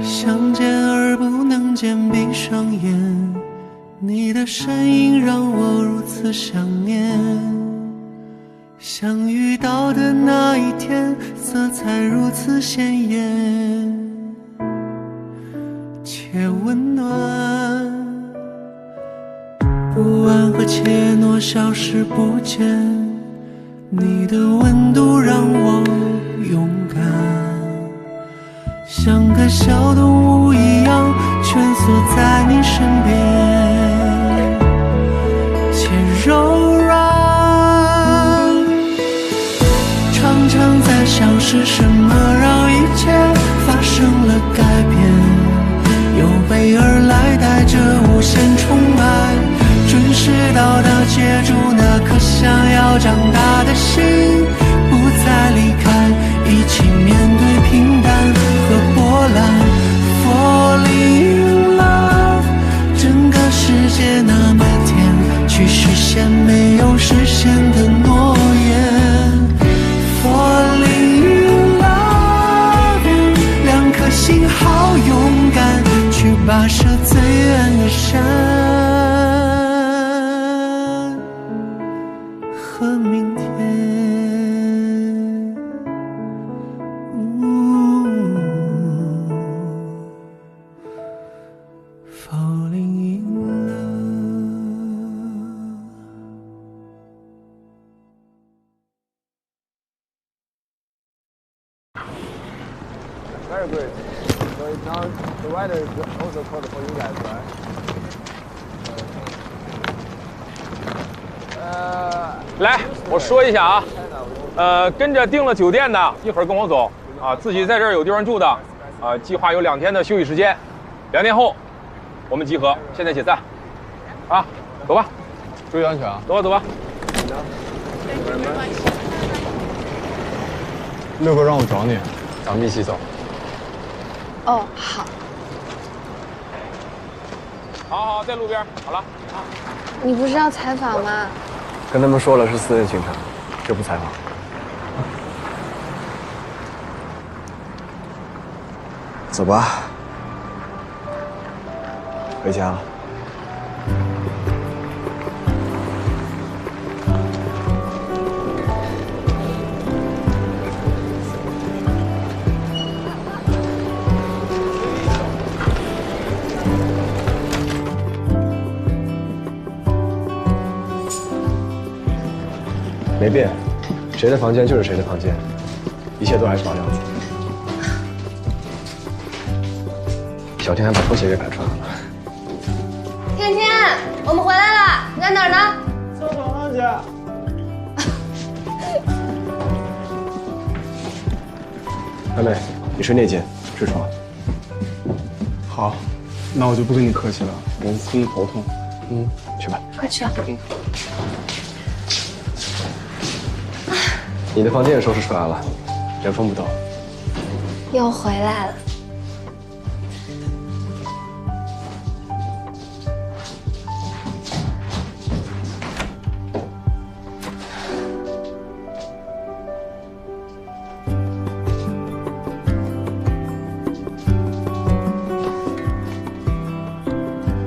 想见而不能见，闭上眼，你的身影让我如此想念。相遇到的那一天，色彩如此鲜艳且温暖，不安和怯懦消失不见，你的温度让我勇敢，像个小动物一样蜷缩在你身边，且柔软。常常在想是什么让一切发生了改变，有备而来带着无限宠爱，准时到达接住那颗想要长大的心，不再离开，一起面对平淡和波澜。Falling in love， 整个世界那么甜，去实现没有实现的诺言。Falling in love， 两颗心好勇敢，去跋涉最远的山和明天。Falling in love。 Very good. So now the weather is also cold for you guys, right? 来，我说一下啊，跟着订了酒店的，一会儿跟我走啊。自己在这儿有地方住的，啊，计划有2天的休息时间，2天后我们集合。现在解散，啊，走吧，注意安全啊！走吧，走吧。六哥让我找你，咱们一起走。哦，好。好，在路边，好了。你不是要采访吗？跟他们说了是私人行程，就不采访。走吧，回家了。没变，谁的房间就是谁的房间，一切都还是老样子。小天还把拖鞋给摆穿了。天天，我们回来了，你在哪儿呢？上床上去。妹妹，你睡那间，睡床。好，那我就不跟你客气了，人司机头痛。去吧。快去啊！你的房间也收拾出来了，原封不动。又回来了。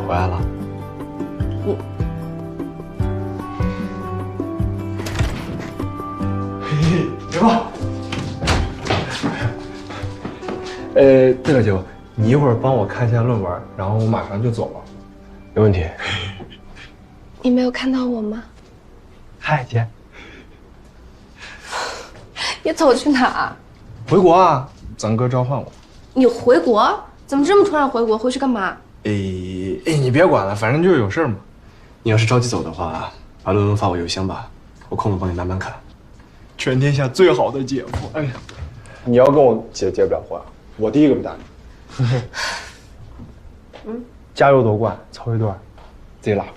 回来了。别怕。对了，九，你一会儿帮我看一下论文，然后我马上就走了。没问题。你没有看到我吗？嗨，姐。你走去哪儿？回国啊，咱哥召唤我。你回国？怎么这么突然回国？回去干嘛？你别管了，反正就是有事儿嘛。你要是着急走的话，把论文发我邮箱吧，我空了帮你慢慢看。全天下最好的姐夫，哎呀，你要跟我姐结不了婚，我第一个不答应。加油夺冠，凑一对，自己拉吧。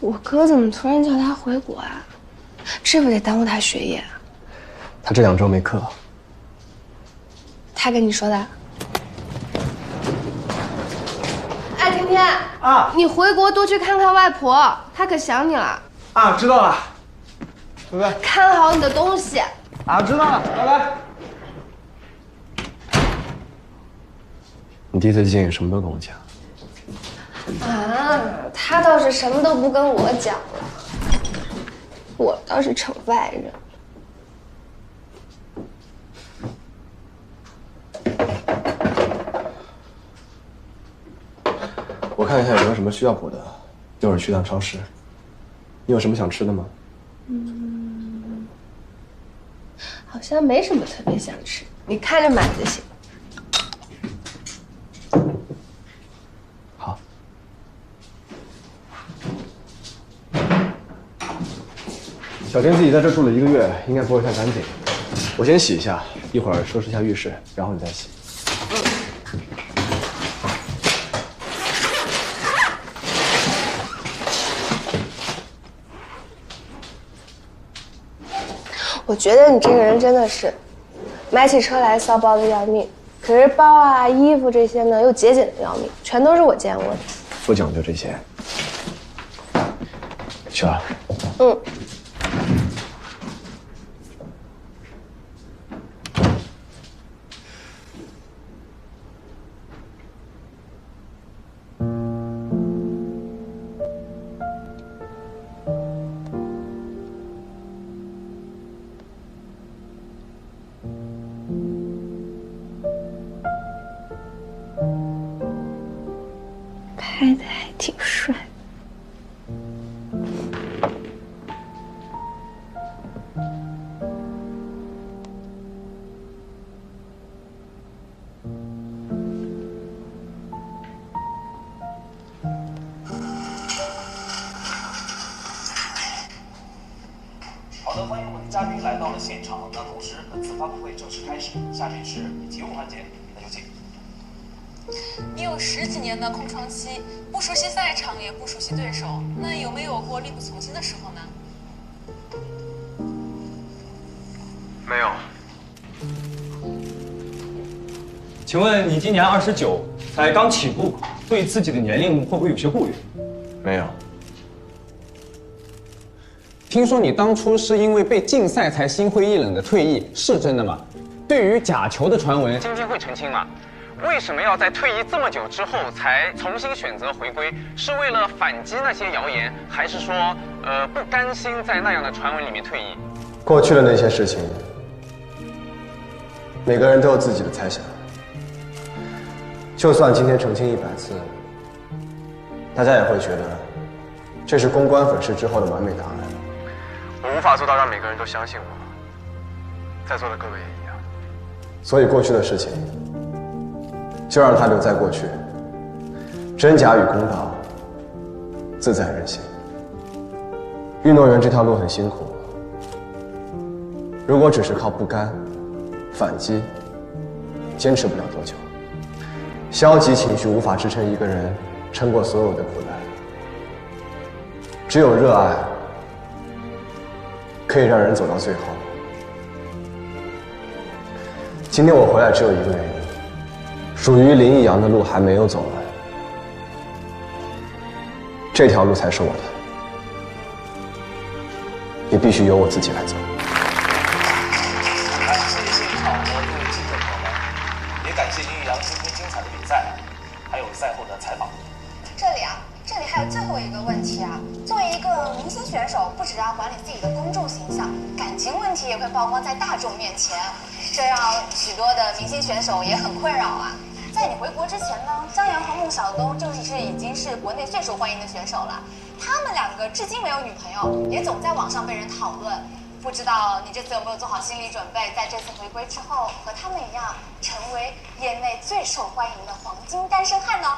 我哥怎么突然叫他回国啊？这不得耽误他学业啊？他这2周没课。他跟你说的？哎，天天啊，你回国多去看看外婆，她可想你了。啊，知道了，拜拜。看好你的东西。啊，知道了，拜拜。你弟最近什么都跟我讲。啊，他倒是什么都不跟我讲了，我倒是成外人。我看一下有没有什么需要补的，一会儿去趟超市。你有什么想吃的吗？好像没什么特别想吃，你看着买就行。好。小天自己在这住了1个月，应该不会太干净。我先洗一下，一会儿收拾一下浴室，然后你再洗。我觉得你这个人真的是，买起车来骚包的要命，可是包啊、衣服这些呢又节俭的要命，全都是我见过的。不讲究这些。去了。嗯。拍的还挺帅。好的，欢迎我们的嘉宾来到了现场。那同时，本次发布会正式开始，下面是提问环节，那就请。你有10几年的空窗期，不熟悉赛场，也不熟悉对手，那有没有过力不从心的时候呢？没有。请问你今年29，才刚起步，对自己的年龄会不会有些顾虑？没有。听说你当初是因为被禁赛才心灰意冷的退役，是真的吗？对于假球的传闻，今天会澄清吗？为什么要在退役这么久之后才重新选择回归？是为了反击那些谣言，还是说，不甘心在那样的传闻里面退役？过去的那些事情，每个人都有自己的猜想。就算今天澄清100次，大家也会觉得这是公关粉饰之后的完美答案。我无法做到让每个人都相信我，在座的各位也一样。所以过去的事情，就让它留在过去。真假与公道，自在人心。运动员这条路很辛苦，如果只是靠不甘、反击，坚持不了多久。消极情绪无法支撑一个人撑过所有的苦难，只有热爱可以让人走到最后。今天我回来只有一个原因，属于林逸阳的路还没有走完，这条路才是我的，也必须由我自己来走。感谢现场的各位记者朋友们，也感谢林逸阳今天精彩的比赛，还有赛后的采访。这里还有最后一个问题啊！作为一个明星选手，不只要管理自己的公众形象，感情问题也会曝光在大众面前，这让许多的明星选手也很困扰啊。在你回国之前呢，张扬和孟小冬已经是国内最受欢迎的选手了。他们2个至今没有女朋友，也总在网上被人讨论。不知道你这次有没有做好心理准备，在这次回归之后，和他们一样，成为业内最受欢迎的黄金单身汉呢？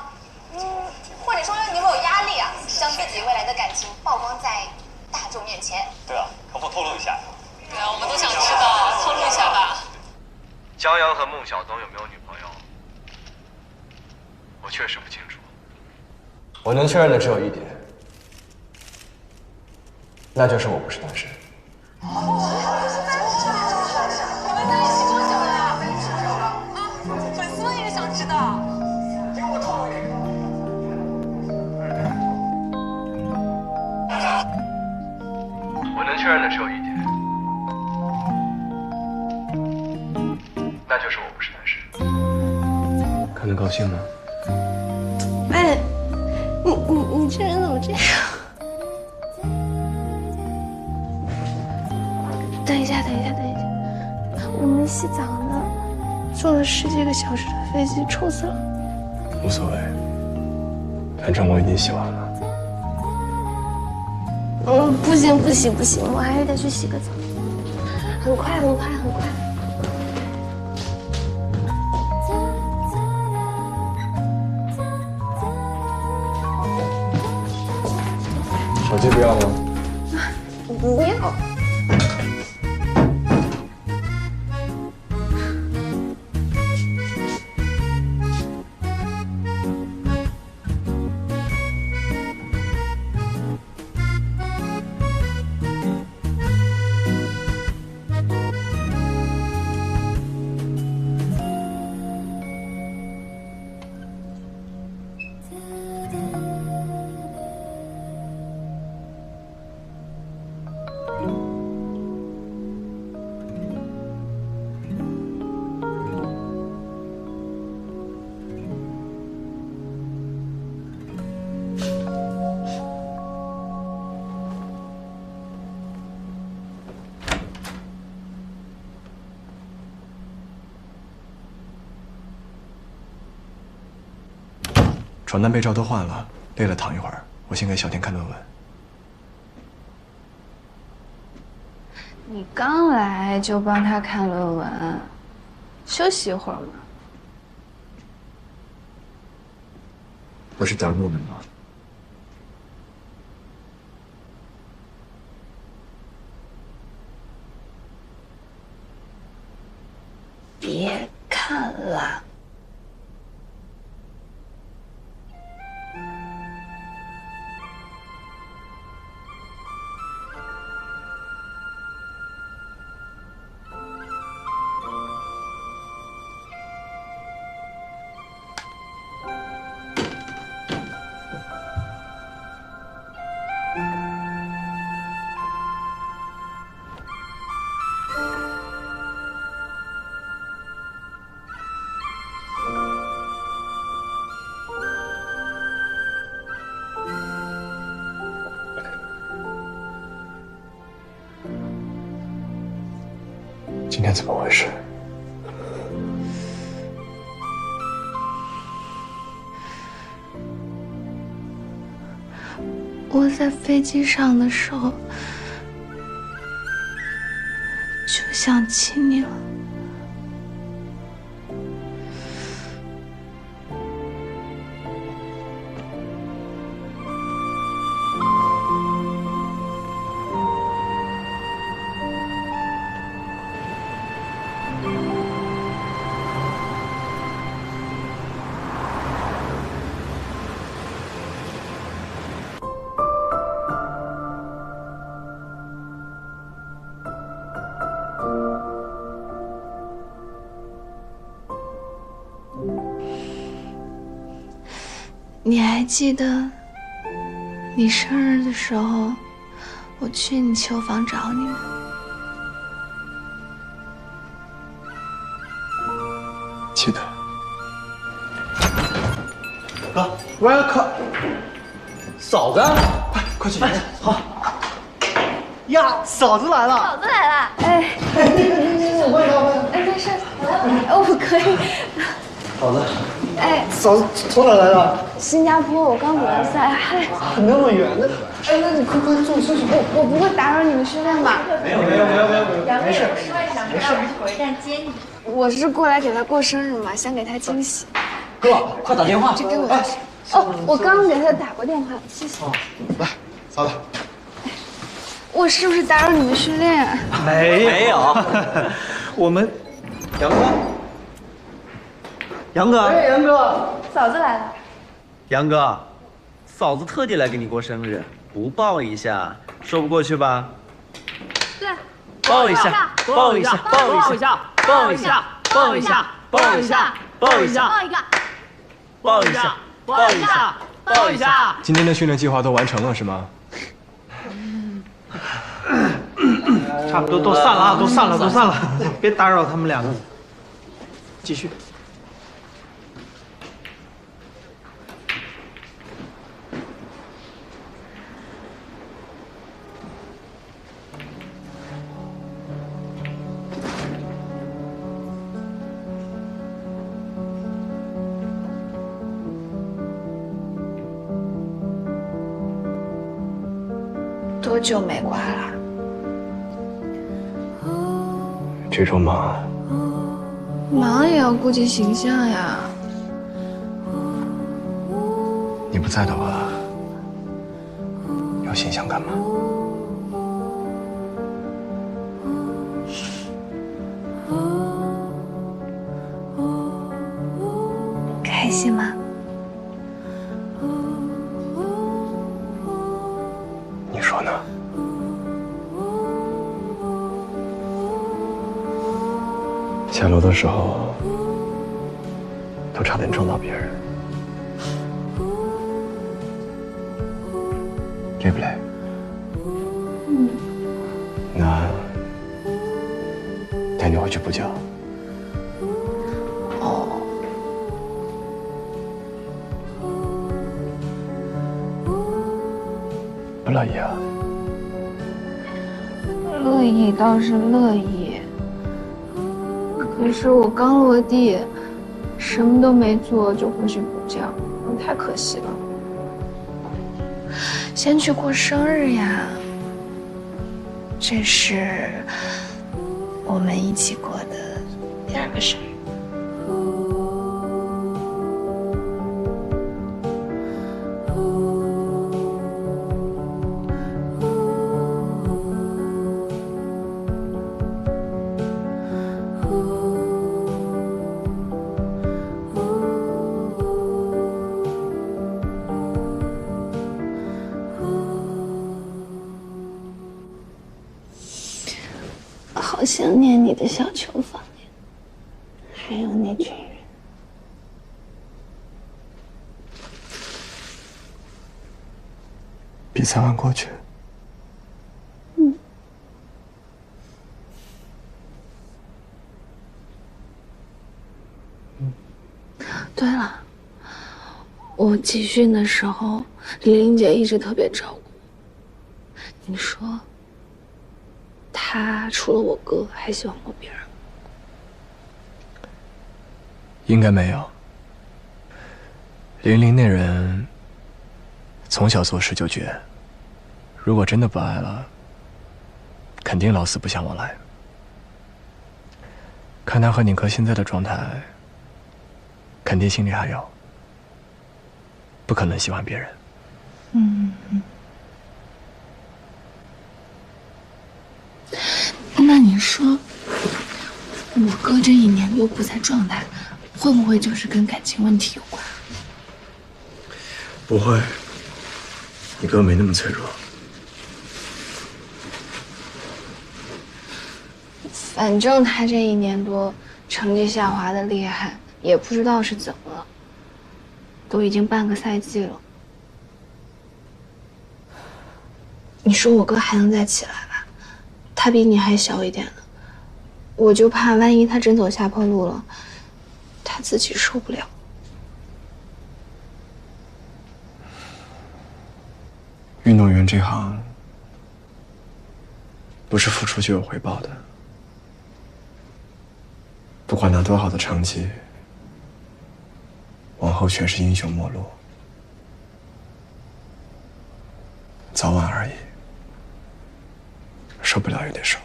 或者说你有没有压力啊？将自己未来的感情曝光在大众面前？对啊，可否透露一下？对啊，我们都想知道，透露一下吧。张扬和孟小冬有没有女朋友？我确实不清楚。我能确认的只有一点，那就是我不是单身。你们在一起多久了呀？粉丝们也想知道。给我透露一个。确认的只有一点，那就是我不是单身。看得高兴呢。哎，你这人怎么这样？等一下，我没洗澡呢，坐了10几个小时的飞机，臭死了。无所谓，反正我已经洗完了。不行，我还得去洗个澡，很快。手机不要吗？不要。床单被罩都换了，累了躺一会儿。我先给小天看论文。你刚来就帮他看论文，休息一会儿嘛。不是讲论文吗？别看了。今天怎么回事？我在飞机上的时候就想亲你了。你还记得你生日的时候，我去你球房找你吗？记得。哥 ，welcome， 嫂子，快去！好。呀，嫂子来了！嫂子来了！哎，没事，我可以。嫂子。哎，嫂子从哪来的？新加坡，我刚比完赛，嗨，那么远的，哎，那你快坐休息。我不会打扰你们训练吧？没有，没事，没事。火车站接你。我是过来给他过生日嘛，想给他惊喜。哥，快打电话。这给我。哦，我刚给他打过电话，谢谢。来，嫂子。我是不是打扰你们训练？没有，我们杨哥。杨哥，哎，杨哥，嫂子来了。杨哥，嫂子特地来给你过生日，不抱一下说不过去吧？对，抱一下，抱一下，抱一下，抱一下，抱一下，抱一下，抱一下，抱一下，抱一下，抱一下。今天的训练计划都完成了是吗？差不多都散了啊，都散了，都散了，别打扰他们两个，继续。多久没刮了？这周忙，忙也要顾及形象呀。你不在的话，要形象干嘛？开心吗？你说呢？下楼的时候，都差点撞到别人，累不累？那带你回去补觉。哦。不乐意啊？乐意倒是乐意，可是我刚落地，什么都没做就回去补觉，太可惜了。先去过生日呀，这是我们一起过的第2个生日。好想念你的小球房呀，还有那群人。比赛完过去。对了，我集训的时候，李玲姐一直特别照顾我。你说，她除了我哥，还喜欢过别人吗？应该没有。玲玲那人，从小做事就绝，如果真的不爱了，肯定老死不相往来。看她和你哥现在的状态，肯定心里还有，不可能喜欢别人。那你说，我哥这1年多不在状态，会不会就是跟感情问题有关？不会，你哥没那么脆弱。反正他这1年多成绩下滑的厉害，也不知道是怎么了，都已经半个赛季了。你说我哥还能再起来吧？他比你还小一点呢，我就怕万一他真走下坡路了，他自己受不了。运动员这行，不是付出就有回报的。不管拿多好的成绩，往后全是英雄末路，早晚而已。受不了也得受。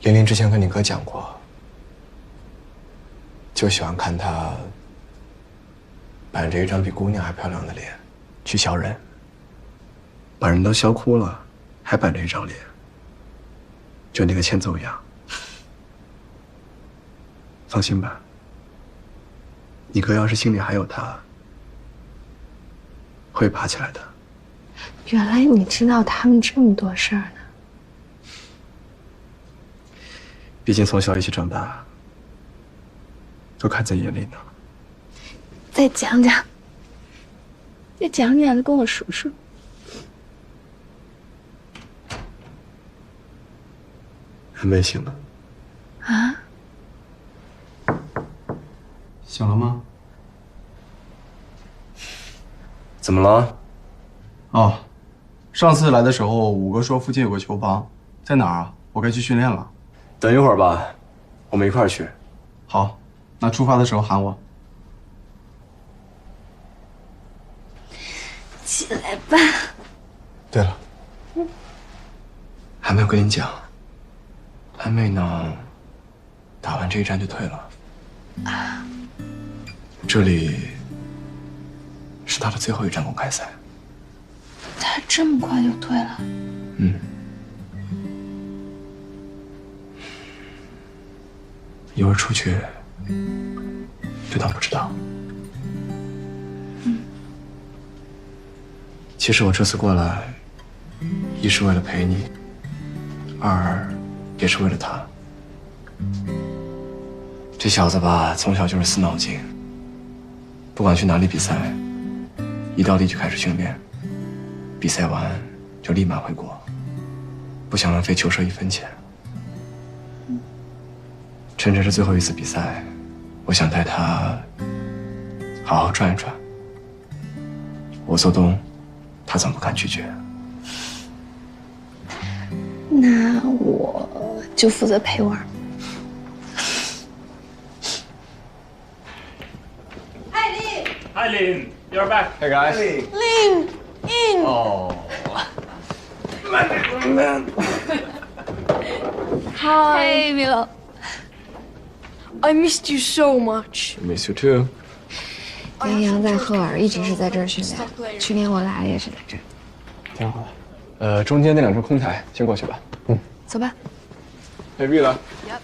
玲玲之前跟你哥讲过，就喜欢看他板着一张比姑娘还漂亮的脸去削人，把人都削哭了，还板着一张脸，就那个欠揍样。放心吧，你哥要是心里还有他，会爬起来的。原来你知道他们这么多事儿呢。毕竟从小一起长大，都看在眼里呢。再讲讲。要讲讲就跟我说说。还没醒呢。啊？醒了吗？怎么了？哦，上次来的时候，五哥说附近有个球房，在哪儿啊？我该去训练了。等一会儿吧，我们一块儿去。好，那出发的时候喊我。起来吧。对了，还没有跟你讲，安妹呢，打完这一战就退了。啊。这里是她的最后一站公开赛。他这么快就退了？嗯。一会儿出去，就当不知道。嗯。其实我这次过来，一是为了陪你，二也是为了他。这小子吧，从小就是死脑筋，不管去哪里比赛，一到地就开始训练，比赛完就立马回国，不想浪费球社一分钱。趁着这最后一次比赛，我想带他好好转一转。我做东，他总不敢拒绝。那我就负责陪玩。Hi, Lin. You're back. Hey guys. Lin, in. Oh. Man. Hi, hey, Milo. I missed you so much. I miss you too. 杨洋在赫尔一直是在这儿训练，去年我来也是在这儿。挺好的。中间那两车空台先过去吧。嗯。走吧。Hey Vila. Yep.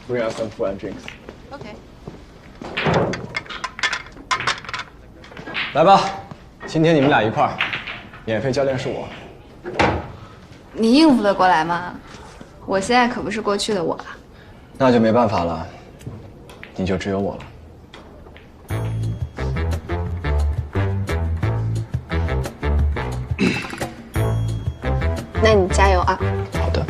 Bring us some food and drinks. Okay. 来吧，今天你们俩一块儿，免费教练是我。你应付得过来吗？我现在可不是过去的我了。那就没办法了，你就只有我了。那你加油啊！好的。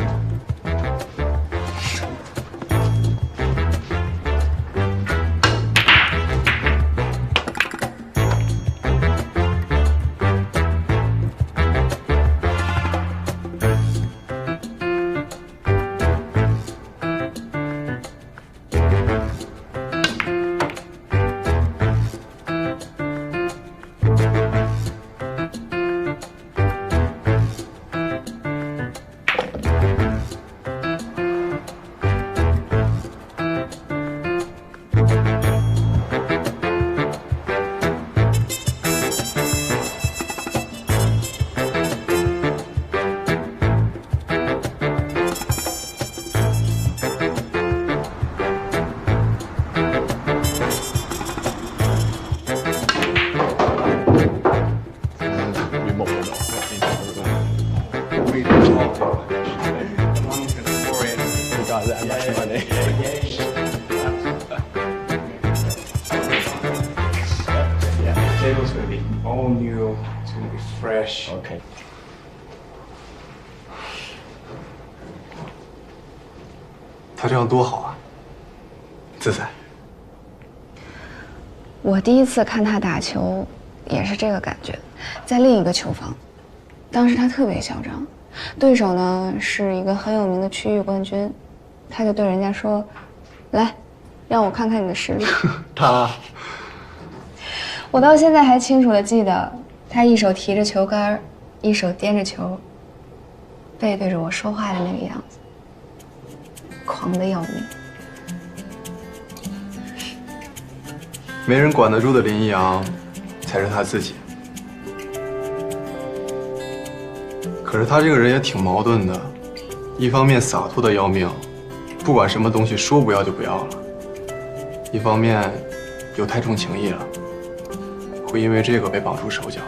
Tables will be all new, it's gonna be fresh. Okay. 他这样多好啊，自在。我第一次看他打球，也是这个感觉，在另一个球房，当时他特别嚣张，对手呢是一个很有名的区域冠军，他就对人家说：“来，让我看看你的实力。”他，我到现在还清楚地记得，他一手提着球杆，一手掂着球，背对着我说话的那个样子，狂得要命。没人管得住的林一阳，才是他自己。可是他这个人也挺矛盾的，一方面洒脱的要命，不管什么东西说不要就不要了；一方面又太重情义了，会因为这个被绑住手脚。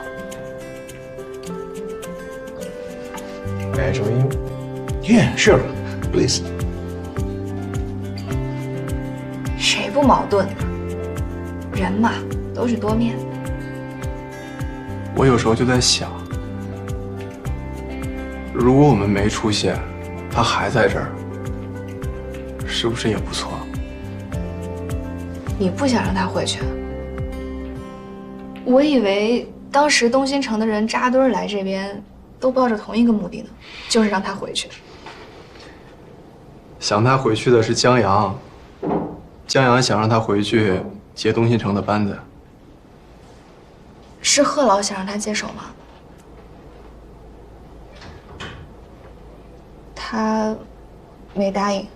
May I join you? Yeah, sure. Please. 谁不矛盾呢？人嘛，都是多面的。我有时候就在想，如果我们没出现，他还在这儿，是不是也不错？你不想让他回去？我以为当时东新城的人扎堆来这边，都抱着同一个目的呢，就是让他回去。想他回去的是江阳，江阳想让他回去接东新城的班子。是贺老想让他接手吗？他没答应。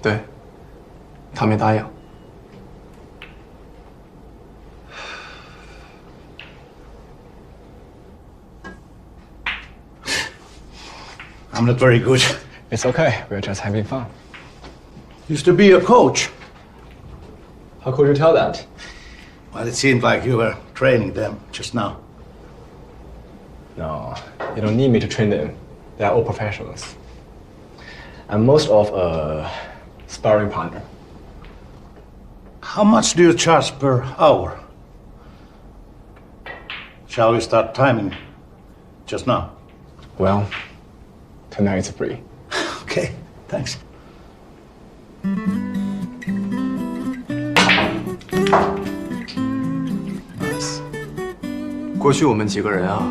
对，他没答应。I'm not very good. It's okay. We're just having fun. Used to be a coach. How could you tell that? Well, it seemed like you were training them just now. No, you don't need me to train them. They are all professionals. I'm most of a sparring partner. How much do you charge per hour? Shall we start timing just now? Well, tonight it's free. Okay, thanks. 过去我们几个人啊，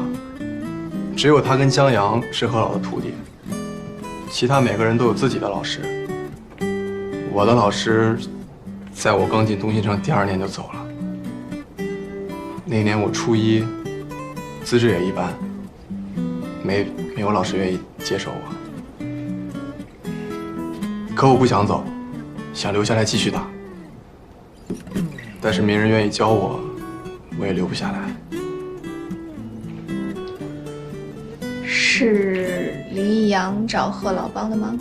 只有他跟江阳是贺老的徒弟，其他每个人都有自己的老师。我的老师，在我刚进东新城第2年就走了。那年我初一，资质也一般，没有老师愿意接手我。可我不想走，想留下来继续打，但是没人愿意教我，我也留不下来。是林一阳找贺老帮的忙？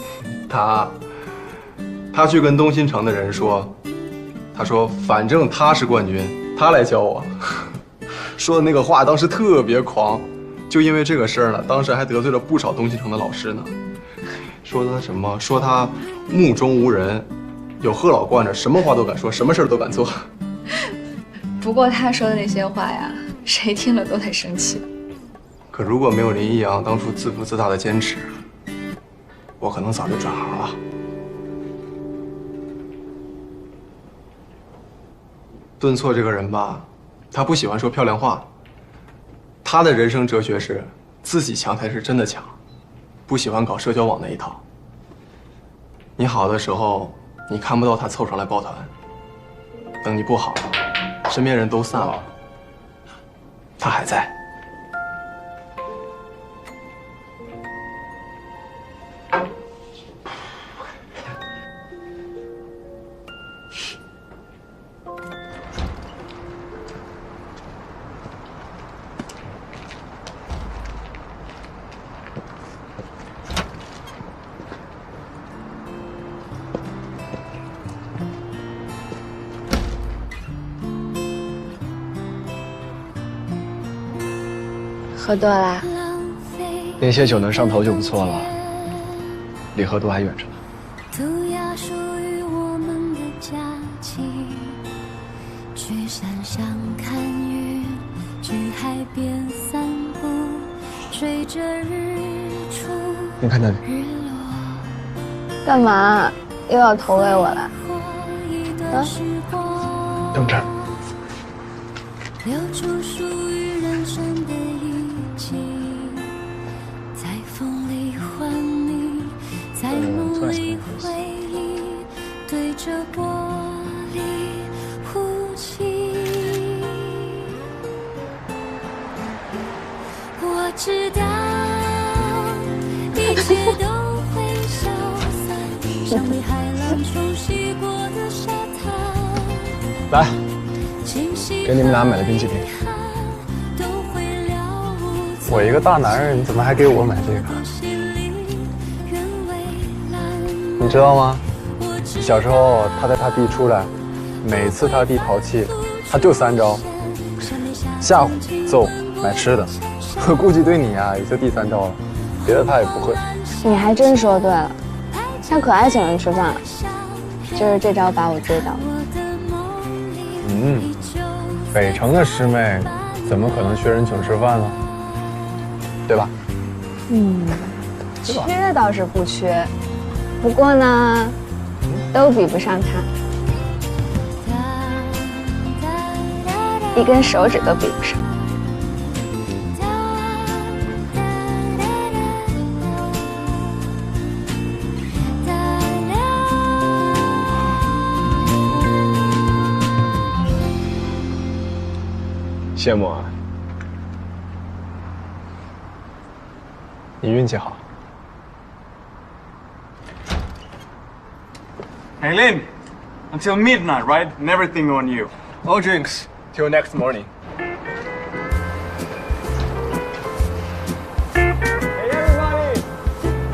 他去跟东新城的人说，他说反正他是冠军，他来教我。说的那个话当时特别狂，就因为这个事儿呢，当时还得罪了不少东新城的老师呢。说他什么？说他目中无人，有贺老惯着，什么话都敢说，什么事儿都敢做。不过他说的那些话呀，谁听了都得生气。可如果没有林一阳当初自负自大的坚持，我可能早就转行了。顿挫这个人吧，他不喜欢说漂亮话。他的人生哲学是自己强才是真的强，不喜欢搞社交网那一套。你好的时候，你看不到他凑上来抱团；等你不好了，身边人都散了，他还在。喝多啦？那些酒能上头就不错了，离喝多还远着呢。涂鸦属于我们的假期，去山上看云，去海边散步，追着日出。你看那里，干嘛又要投喂我了？等这儿。留住属于人生的一季，在风里还你，在梦里回忆，对着玻璃呼吸。我知道一切都会消散，像被海浪冲洗过的沙滩。来，给你们俩买了冰淇淋。我一个大男人，怎么还给我买这个？你知道吗？小时候他带他弟出来，每次他弟淘气，他就3招：吓唬、揍、买吃的。我估计对你啊也就第3招了，别的他也不会。你还真说对了，他可爱请人吃饭了，就是这招把我追到了。北城的师妹怎么可能缺人请吃饭呢？对吧？缺倒是不缺，不过呢，都比不上他，一根手指都比不上。羡慕啊！你运气好。Hey Lin, until midnight, right? And everything on you. No drinks till next morning. Hey everybody!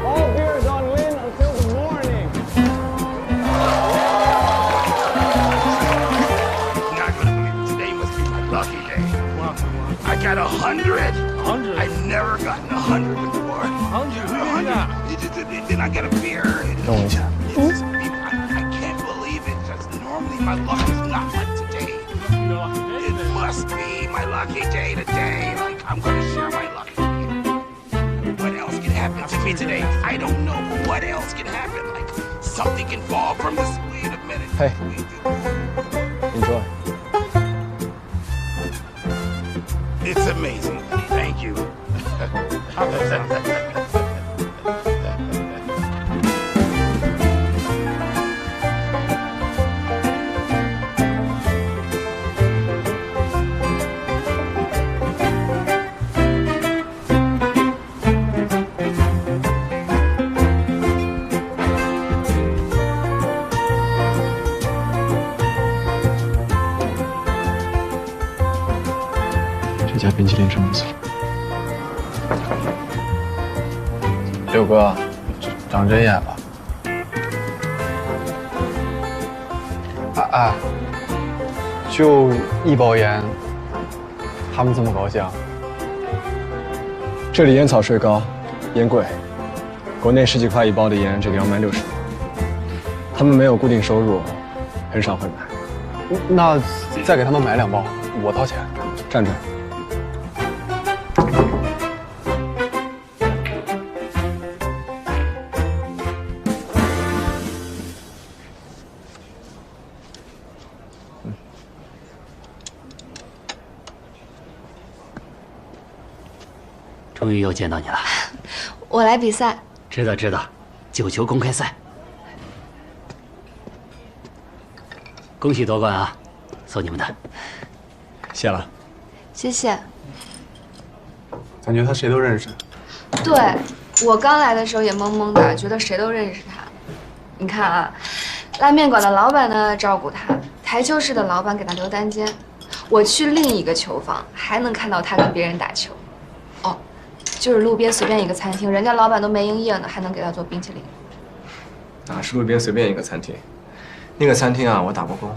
All beers on Lin until the morning. Not gonna believe it. Today must be my lucky day. I got 100. 100? I've never gotten 100 before. 100? Then I get a beer. 等我一下。I can't believe it. Just normally my luck is not like today. It must be my lucky day today. Like I'm gonna share my luck. What else can happen to me today? I don't know what else can happen. Like something can fall from this. Wait a minute. Hey, enjoy. It's amazing. Thank you. 这家冰淇淋真不错。六哥，长针眼了。就一包烟，他们这么高兴？这里烟草税高，烟贵，国内10几块一包的烟，这里要卖60。他们没有固定收入，很少会买。那再给他们买2包，我掏钱。站着。终于又见到你了。我来比赛。知道知道，9球公开赛。恭喜夺冠啊！送你们的。谢了。谢谢。感觉他谁都认识。对，我刚来的时候也懵懵的，觉得谁都认识他。你看啊，拉面馆的老板呢照顾他，台球室的老板给他留单间，我去另一个球房还能看到他跟别人打球。哦，就是路边随便一个餐厅，人家老板都没营业呢，还能给他做冰淇淋。哪是路边随便一个餐厅？那个餐厅啊，我打过工。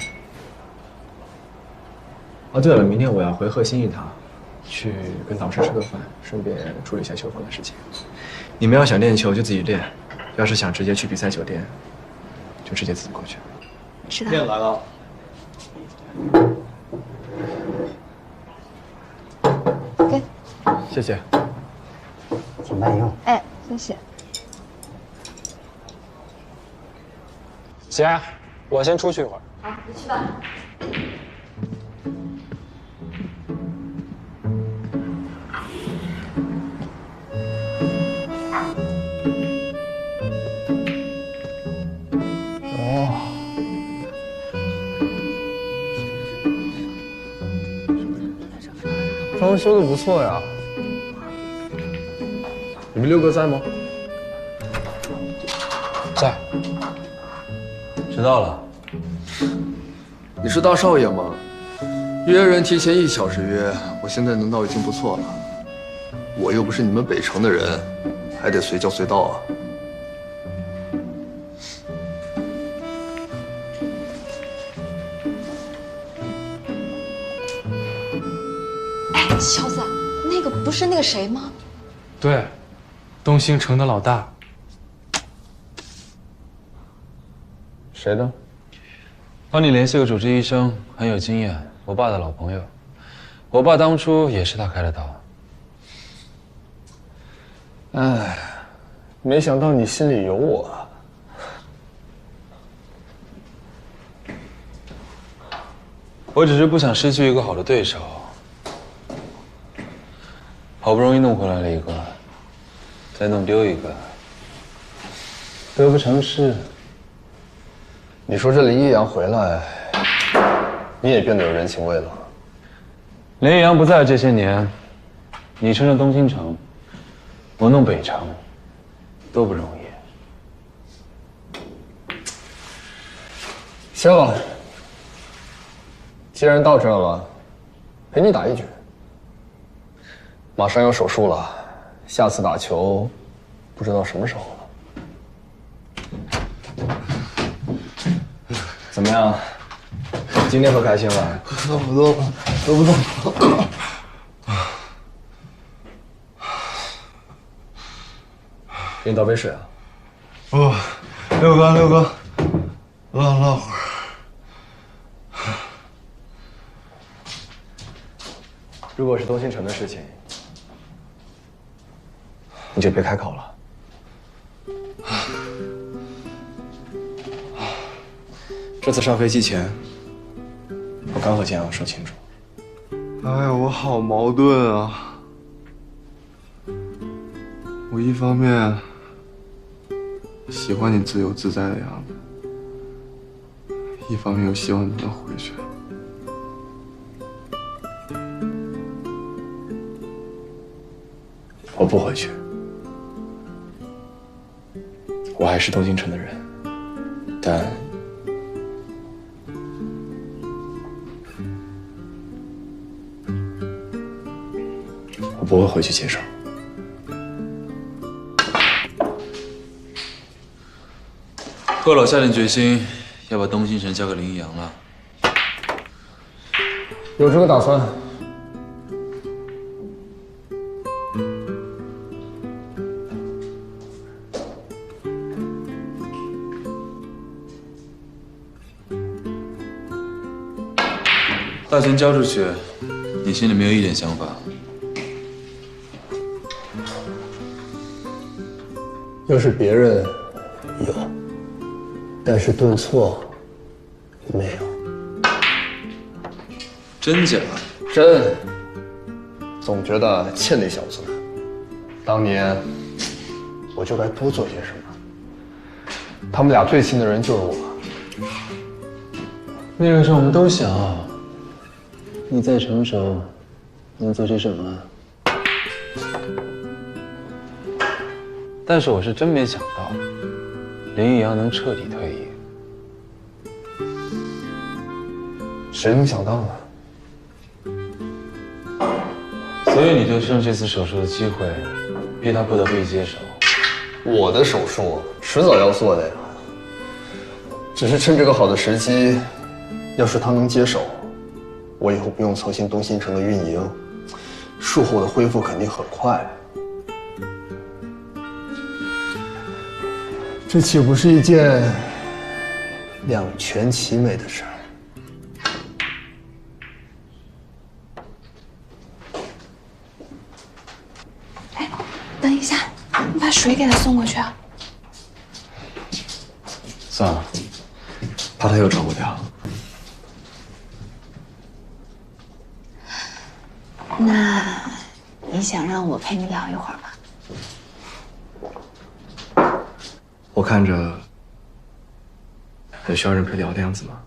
哦，对了，明天我要回鹤兴一趟，去跟导师吃个饭，顺便处理一下球房的事情。你们要想练球就自己练，要是想直接去比赛酒店，就直接自己过去。知道。练来了。给。谢谢。请慢用。哎，谢谢。姐，我先出去一会儿。好，你去吧。装修的不错呀。你们六哥在吗？在。知道了。你是大少爷吗？约人提前1小时约，我现在能到已经不错了。我又不是你们北城的人，还得随叫随到啊。哎，小子，那个不是那个谁吗？对，东兴城的老大。谁的？帮你联系个主治医生，很有经验，我爸的老朋友，我爸当初也是他开的刀。哎，没想到你心里有我。我只是不想失去一个好的对手，好不容易弄回来了一个，再弄丢一个，得不偿失。你说这林一阳回来，你也变得有人情味了。林一阳不在这些年，你撑着东京城，我弄北城，都不容易。行了，既然到这了，陪你打一局。马上要手术了，下次打球不知道什么时候了。怎么样？今天可开心了？差不多吧，差不多。给你倒杯水啊。哦，六哥，拉会儿。如果是东星城的事情，你就别开口了。这次上飞机前，我刚和建阳说清楚。哎呀，我好矛盾啊！我一方面喜欢你自由自在的样子，一方面又希望你能回去。我不回去，我还是东京城的人，但我不会回去接手。贺老下定决心要把东星城交给林一阳了，有这个打算。大钱交出去，你心里没有一点想法？要是别人有，但是顿挫没有。真假？真。总觉得欠那小子的。当年我就该多做些什么。他们俩最亲的人就是我。那个时候我们都想，你再成熟，能做些什么？但是我是真没想到，林一阳能彻底退役。谁能想到呢？所以你就趁这次手术的机会，逼他不得不接手。我的手术迟早要做的呀，只是趁这个好的时机，要是他能接手，我以后不用操心东星城的运营，术后的恢复肯定很快。这岂不是一件两全其美的事儿？哎，等一下，你把水给他送过去啊。算了，怕他又找不掉。那你想让我陪你聊一会儿吗？我看着很需要人陪聊的样子吗？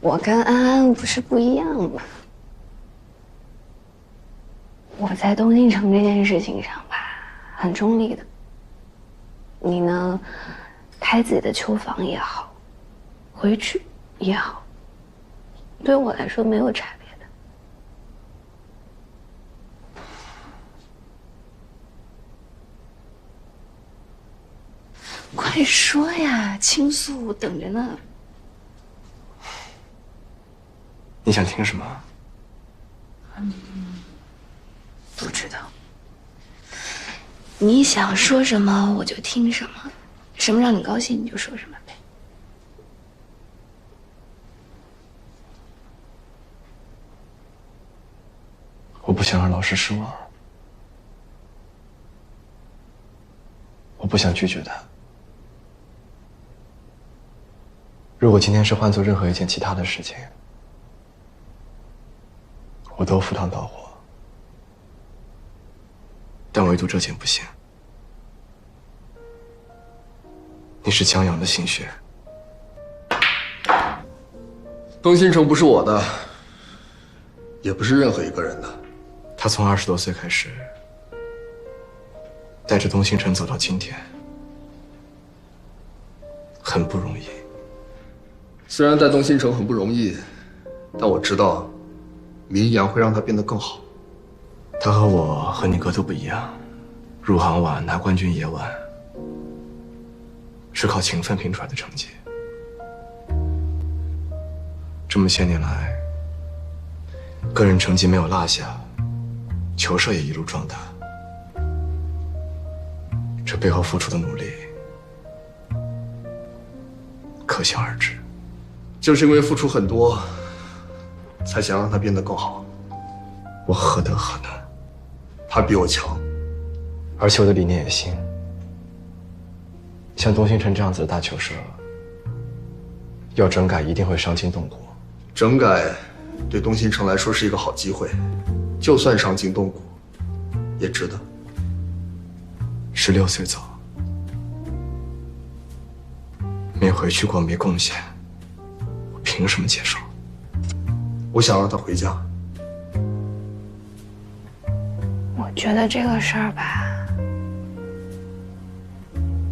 我跟安安不是不一样吗？我在东京城这件事情上吧，很中立的。你呢，开自己的球房也好，回去也好，对我来说没有差别。快说呀，倾诉我等着呢。你想听什么？不知道。你想说什么我就听什么，什么让你高兴你就说什么呗。我不想让老师失望，我不想拒绝他。如果今天是换做任何一件其他的事情，我都赴汤蹈火，但唯独这件不行。你是江阳的心血，东新城不是我的，也不是任何一个人的。他从20多岁开始，带着东新城走到今天，很不容易。虽然带东新城很不容易，但我知道，明阳会让他变得更好。他和我和你哥都不一样，入行晚，拿冠军也晚，是靠勤奋拼出来的成绩。这么些年来，个人成绩没有落下，球社也一路壮大，这背后付出的努力，可想而知。就是因为付出很多，才想让他变得更好。我何德何能？他比我强，而且我的理念也新。像东新城这样子的大球社，要整改一定会伤筋动骨。整改对东新城来说是一个好机会，就算伤筋动骨，也值得。16岁走，没回去过，没贡献，我凭什么接受？我想让他回家。我觉得这个事儿吧，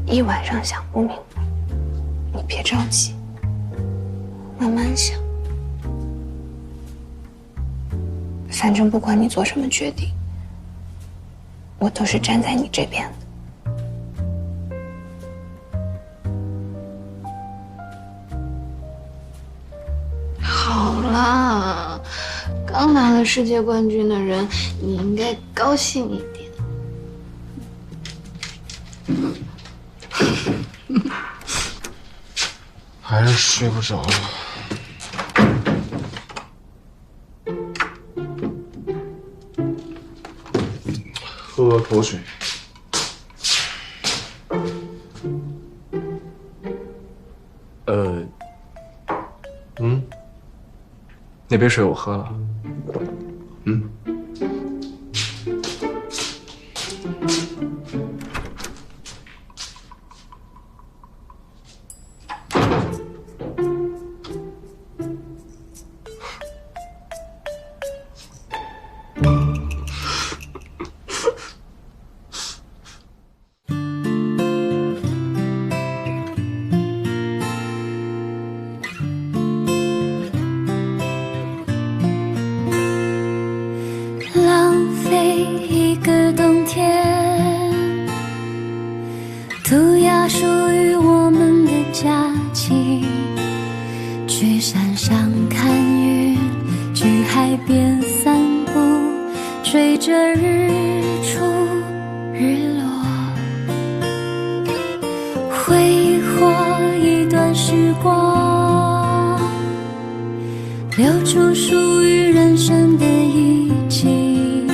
一晚上想不明白，你别着急，慢慢想。反正不管你做什么决定，我都是站在你这边的。好啦，刚拿了世界冠军的人，你应该高兴一点。还是睡不着。喝口水。那杯水我喝了。浪费一个冬天，涂鸦属于我们的假期，去山上看云，去海边散步，追着日出日落，挥霍一段时光，留住属于人生的一季，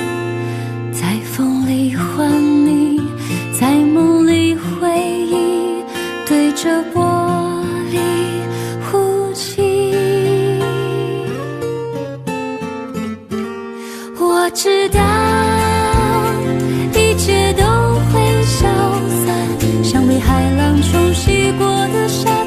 在风里唤你，在梦里回忆，对着玻璃呼吸。我知道一切都会消散，像被海浪冲洗过的沙